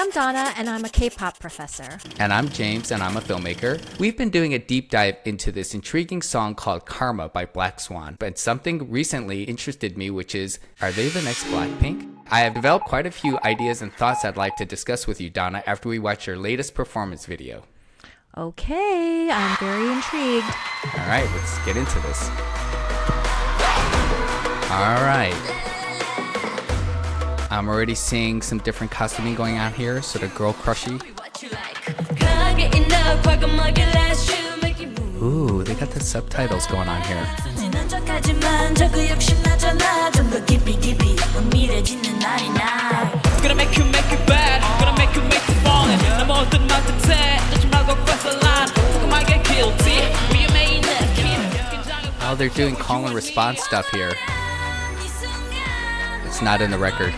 I'm Donna, and I'm a K-pop professor. And I'm James, and I'm a filmmaker. We've been doing a deep dive into this intriguing song called Karma by Blackswan. But something recently interested me, which is, are they the next Blackpink? I have developed quite a few ideas and thoughts I'd like to discuss with you, Donna, after we watch your latest performance video. Okay, I'm very intrigued. All right, let's get into this. All right. I'm already seeing some different costuming going on here, sort of girl crushy. Ooh, they got the subtitles going on here. Gonna make you bad, gonna make you fall in. I'm all the not to tell, just my go cross the line. Come on, get guilty. Oh, they're doing call and response stuff here. It's not in the record.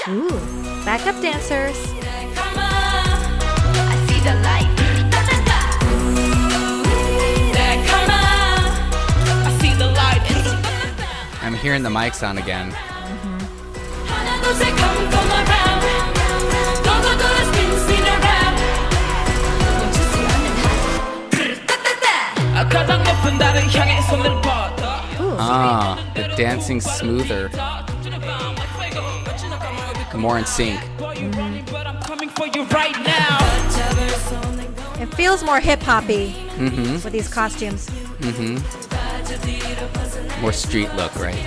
Ooh, backup dancers. I'm hearing the mics on again. The dancing smoother. More in sync. It feels more hip-hoppy with these costumes. More street look, right?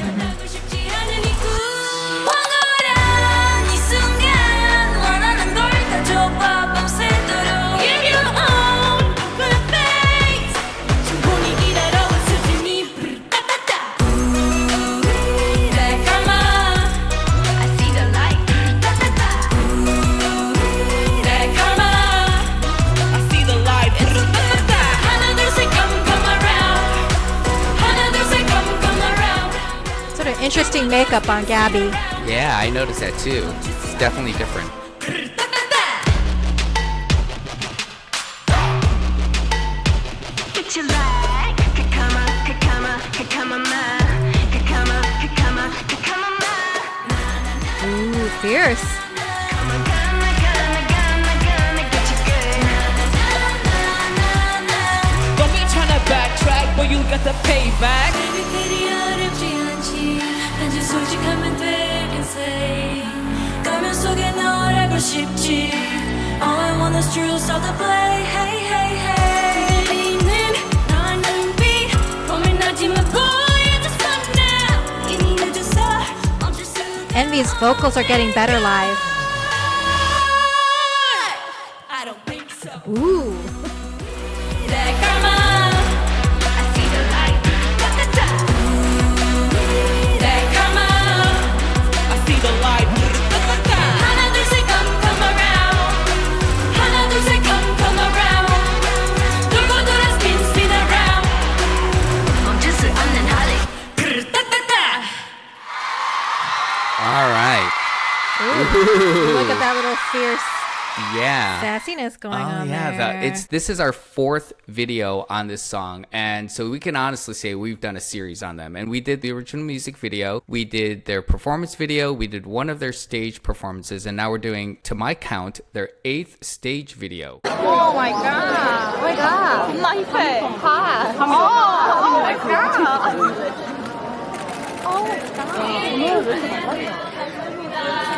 Interesting makeup on Gabby. Yeah, I noticed that too. It's definitely different. Ooh, fierce. Don't be trying to backtrack, but you got the payback. 솔직하면 되긴 say 가면 속에 널 알고 싶지 All I want is true start to play Hey hey hey 내리는 너의 눈빛 고민하지만 boy just stop now 이미 늦었어 멈출 수 Envy's vocals are getting better live. I don't think so Ooh. All right. Ooh, look at that little fierce sassiness going on there. This is our fourth video on this song, and so we can honestly say we've done a series on them. And we did the original music video, we did their performance video, we did one of their stage performances, and now we're doing, to my count, their 8th stage video. Oh my god! Oh my god! 겁나 힙해. 다. Oh my god!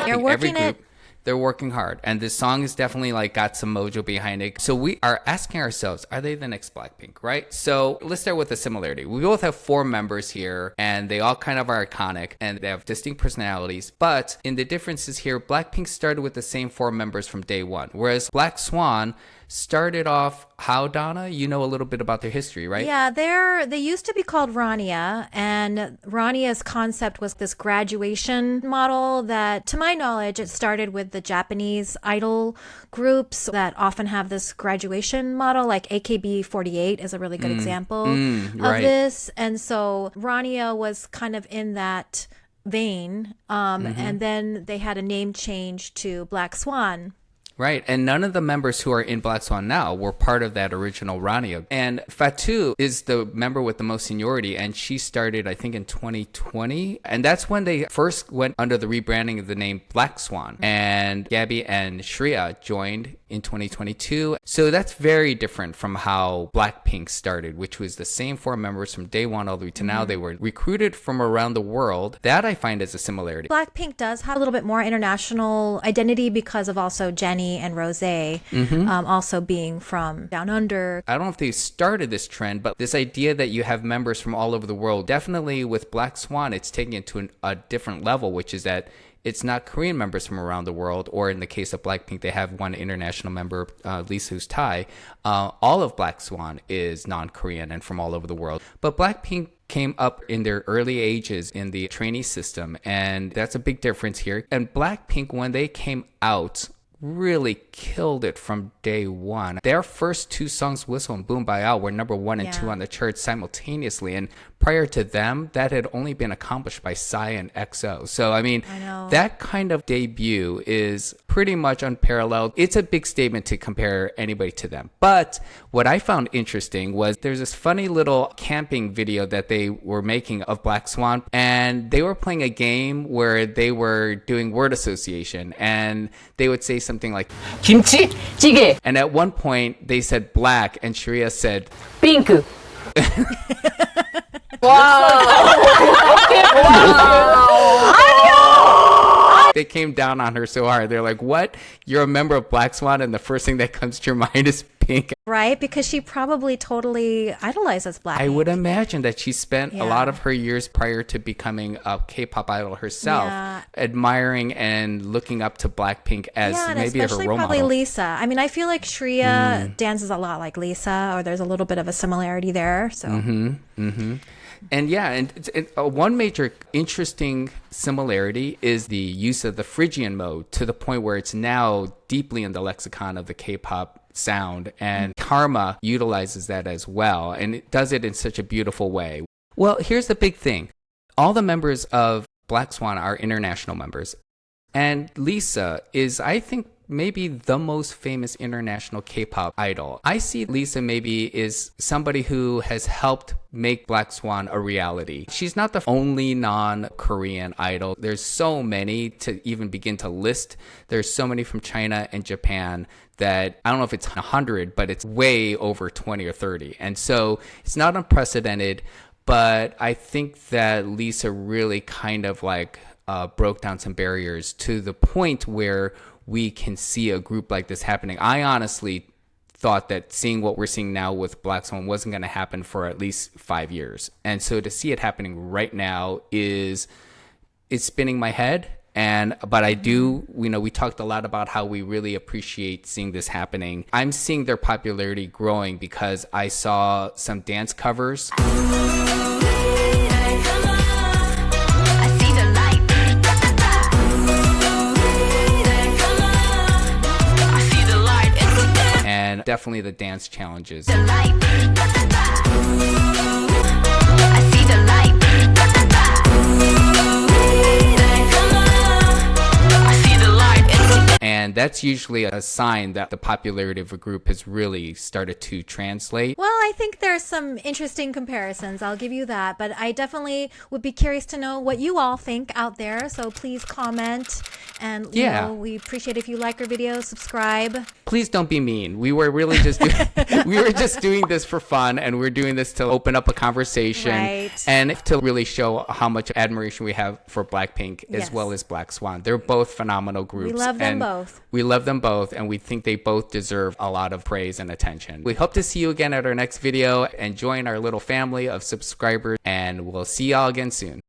You're working it. They're working hard, and this song is definitely like got some mojo behind it. So we are asking ourselves, are they the next Blackpink, right? So let's start with the similarity. We both have 4 members here, and they all kind of are iconic, and they have distinct personalities. But in the differences here, Blackpink started with the same 4 members from day one, whereas Blackswan started off how, Donna? You know a little bit about their history, right? Yeah, they used to be called Rania, and Rania's concept was this graduation model that, to my knowledge, it started with the Japanese idol groups that often have this graduation model, like AKB48 is a really good example of this. And so Rania was kind of in that vein, and then they had a name change to Blackswan. Right, and none of the members who are in Black Swan now were part of that original Rania. And Fatu is the member with the most seniority, and she started, I think, in 2020. And that's when they first went under the rebranding of the name Black Swan. And Gabby and Shreya joined in 2022. So that's very different from how Blackpink started, which was the same 4 members from day one all the way to now. They were recruited from around the world. That I find is a similarity. Blackpink does have a little bit more international identity because of also Jennie and Rosé also being from down under. I don't know if they started this trend, but this idea that you have members from all over the world, definitely with Black Swan, it's taking it to a different level, which is that it's not Korean members from around the world, or in the case of Blackpink, they have one international member, Lisa, who's Thai. All of Black Swan is non-Korean and from all over the world. But Blackpink came up in their early ages in the trainee system, and that's a big difference here. And Blackpink, when they came out, really killed it from day one. Their first 2 songs, Whistle and Boom Bye Out, were number 1 and 2 on the charts simultaneously. And prior to them, that had only been accomplished by Psy and EXO. So, I mean, that kind of debut is pretty much unparalleled. It's a big statement to compare anybody to them. But what I found interesting was there's this funny little camping video that they were making of Black Swan, and they were playing a game where they were doing word association, and they would say something like 김치 찌개 and at one point they said black and Shreya said 핑크. They came down on her so hard. They're like, what? You're a member of Black Swan and the first thing that comes to your mind is pink. Right? Because she probably totally idolizes Blackpink. I would imagine that she spent a lot of her years prior to becoming a K-pop idol herself, admiring and looking up to Blackpink as maybe her role probably model. Lisa. I mean, I feel like Shreya dances a lot like Lisa, or there's a little bit of a similarity there. So. And one major interesting similarity is the use of the Phrygian mode, to the point where it's now deeply in the lexicon of the K-pop sound, and Karma utilizes that as well, and it does it in such a beautiful way. Well, here's the big thing. All the members of Black Swan are international members, and Lisa is, I think, maybe the most famous international K-pop idol. I see Lisa maybe is somebody who has helped make Black Swan a reality. She's not the only non-Korean idol. There's so many to even begin to list. There's so many from China and Japan that I don't know if it's 100, but it's way over 20 or 30. And so it's not unprecedented, but I think that Lisa really kind of like broke down some barriers to the point where we can see a group like this happening. I honestly thought that seeing what we're seeing now with Black Swan wasn't going to happen for at least 5 years. And so to see it happening right now is spinning my head. But I do, we talked a lot about how we really appreciate seeing this happening. I'm seeing their popularity growing because I saw some dance covers. And definitely the dance challenges. And that's usually a sign that the popularity of a group has really started to translate. Well, I think there's some interesting comparisons. I'll give you that. But I definitely would be curious to know what you all think out there. So please comment. And you know, we appreciate if you like our videos, subscribe. Please don't be mean. We were really just we were just doing this for fun, and we're doing this to open up a conversation and to really show how much admiration we have for Blackpink as well as Black Swan. They're both phenomenal groups. We love them both. We love them both, and we think they both deserve a lot of praise and attention. We hope to see you again at our next video and join our little family of subscribers, and we'll see y'all again soon.